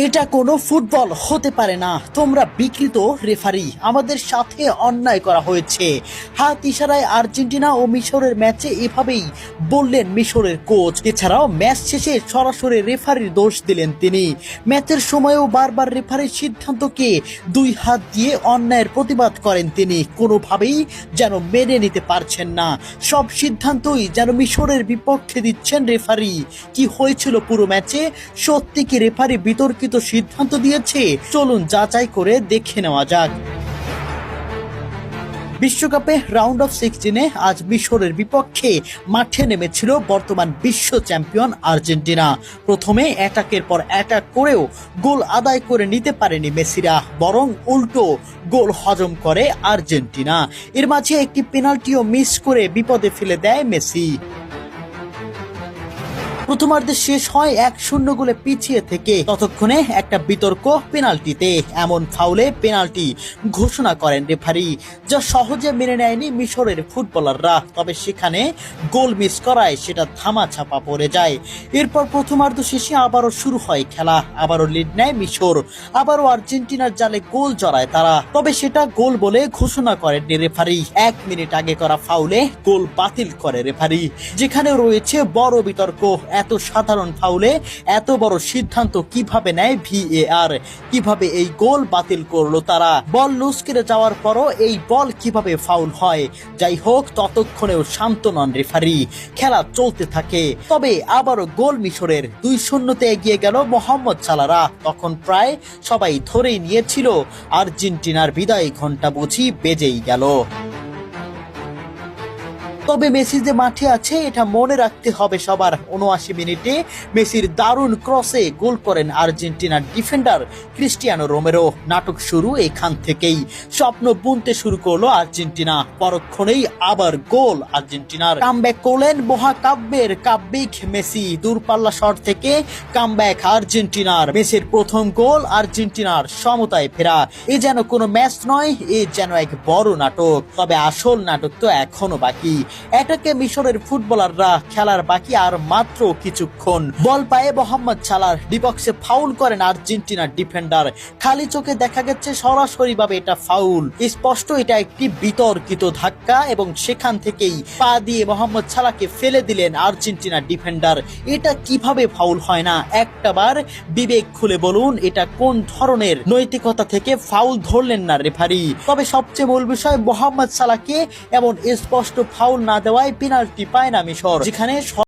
এটা কোনো ফুটবল হতে পারে না, তোমরা বিকৃত রেফারি, আমাদের সাথে অন্যায় করা হয়েছে। হাত ইশারায় আর্জেন্টিনা ও মিশরের ম্যাচে এভাবেই বললেন মিশরের কোচ। এছাড়াও ম্যাচ শেষে সরাসরি রেফারির দোষ দিলেন তিনি। ম্যাচের সময়ও বারবার রেফারির সিদ্ধান্তকে দুই হাত দিয়ে অন্যায়ের প্রতিবাদ করেন তিনি। কোনোভাবেই যেন মেনে নিতে পারছেন না, সব সিদ্ধান্তই যেন মিশরের বিপক্ষে দিচ্ছেন রেফারি। কি হয়েছিল পুরো ম্যাচে? সত্যি কি রেফারি বিতর্কিত সিদ্ধান্ত দিয়েছে? চলুন যাচাই করে দেখে নেওয়া যাক। বিশ্বকাপে রাউন্ড অফ 16-এ আজ মিশরের বিপক্ষে মাঠে নেমেছিল বর্তমান বিশ্ব চ্যাম্পিয়ন আর্জেন্টিনা। প্রথমে অ্যাটাকের পর অ্যাটাক করেও গোল আদায় করে নিতে পারেনি মেসিরা, বরং উল্টো গোল হজম করে আর্জেন্টিনা। এর মাঝে একটি পেনাল্টিও মিস করে বিপদে ফেলে দেয় মেসি। প্রথমার্ধে শেষ হয় 1-0 গোলে পিছিয়ে থেকে। ততক্ষণে একটা বিতর্ক পেনাল্টিতে, এমন ফাউলে পেনাল্টি ঘোষণা করেন রেফারি, যা সহজে মেনে নেয়নি মিশরের ফুটবলাররা। তবে সেখানে গোল মিস করায় সেটা ধামাচাপা পড়ে যায়। এরপর প্রথমার্ধ শেষে আবারও শুরু হয় খেলা, আবারও লিড নেয় মিশর, আবারও আর্জেন্টিনার জালে গোল জড়ায় তারা। তবে সেটা গোল বলে ঘোষণা করেন রেফারি। 1 মিনিট আগে করা ফাউলে গোল বাতিল করে রেফারি, যেখানে রয়েছে বড় বিতর্ক। এত সাধারণ ফাউলে এত বড় সিদ্ধান্ত কিভাবে নেয় ভিএআর? কিভাবে এই গোল বাতিল করলো তারা? বল লুজ করে যাওয়ার পরও এই বল কিভাবে ফাউল হয়? যাই হোক, ততক্ষণেও শান্ত নন রেফারি, খেলা চলতে থাকে। তবে আবারও গোল মিশরের। 2-0-তে এগিয়ে গেল মোহাম্মদ সালাহরা। তখন প্রায় সবাই ধরেই নিয়েছিল আর্জেন্টিনার বিদায় ঘন্টা বুঝি বেজেই গেল। তবে মেসি যে মাঠে আছে এটা মনে রাখতে হবে সবার। 79 মিনিটে মেসির দারুণ ক্রসে গোল করেন আর্জেন্টিনার ডিফেন্ডার ক্রিস্টিয়ানো রোমেরো। নাটক শুরু এখান থেকেই, স্বপ্ন বুনতে শুরু করলো আর্জেন্টিনা। পরক্ষণেই আবার গোল আর্জেন্টিনার। কামব্যাক করলেন মহাকাব্যের কাব্যিক মেসি। দূরপাল্লা শট থেকে কামব্যাক আর্জেন্টিনার। মেসির প্রথম গোল, আর্জেন্টিনার সমতায় ফেরা। এ যেন কোনো ম্যাচ নয়, এ যেন এক বড় নাটক। তবে আসল নাটক তো এখনো বাকি। এটাকে মিশরের ফুটবলাররা, খেলার বাকি আর মাত্র কিছুক্ষণ। বল পায়ে মোহাম্মদ সালাহ ডিবক্সে ফাউল করেন আর্জেন্টিনার ডিফেন্ডার। খালি চোখে দেখা গেছে সরাসরি ভাবে এটা ফাউল। স্পষ্ট এটা একটি বিতর্কিত ধাক্কা, এবং সেখান থেকেই পা দিয়ে মোহাম্মদ সালাহকে ফেলে দিলেন আর্জেন্টিনার ডিফেন্ডার। এটা কিভাবে ফাউল হয় না? একটাবার বিবেক খুলে বলুন, এটা কোন ধরনের নৈতিকতা থেকে ফাউল ধরলেন না রেফারি? তবে সবচেয়ে মূল বিষয়, মোহাম্মদ সালাহকে এমন স্পষ্ট ফাউল না দেওয়ায় পেনাল্টি পায় না মিশর, যেখানে